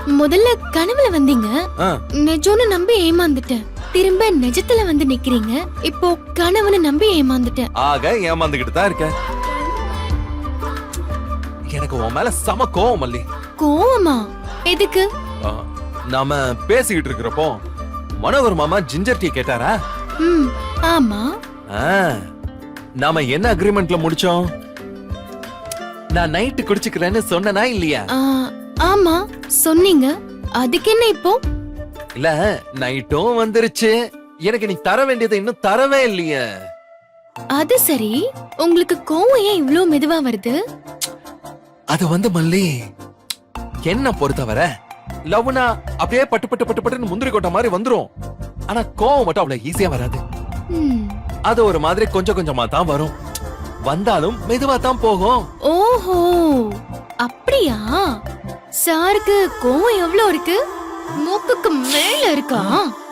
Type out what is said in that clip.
முதல்ல கனவுல வந்தீங்க, ஆ, நிஜம்னு நம்பி ஏமாந்துட்டேன். திரும்ப நிஜத்துல வந்து நிக்கிறீங்க, இப்போ கனவுன்னு நம்பி ஏமாந்துட்டேன். ஆக ஏமாந்துகிட்டு தான் இருக்க. எனக்கு உன் மேல செம கோவம் மல்லி. கோவமா? எதுக்கு? ஆ, நாம பேசிக்கிட்டு இருக்கிறப்போ மனோகர் மாமா ஜிஞ்சர் டீ கேட்டாரா? ம், ஆமா. ஆ, நாம என்ன அக்ரிமெண்ட்ல முடிச்சோம்? நான் நைட்டு குடிச்சுக்கிறேன்னு சொன்னனா இல்லையா? ஆ, ஆமா சொன்னீங்க. அதுக்கு என்ன இப்போ? இல்ல, நைட்டும் வந்துருச்சு. எனக்கு நீ தர வேண்டியதை இன்னும் தரவே இல்லையே. அது சரி, உங்களுக்கு கோவம் ஏன் இவ்ளோ மெதுவா வருது? அது வந்து மல்லி, என்ன பொறுத்தவரை லவ்னா அப்படியே பட்டு பட்டு பட்டு பட்டுன்னு முந்திரி கொட்ட மாதிரி வந்துரும். ஆனா கோவம் மட்டும் அவ்வளவு ஈஸியா வராது. ம், அது ஒரு மாதிரி கொஞ்சம் கொஞ்சமா தான் வரும். வந்தாலும் மெதுவா தான் போகும். ஓஹோ, அப்படியா? சாருக்கு கோவம் எவ்ளோ இருக்கு? மூக்குக்கு மேல இருக்கா?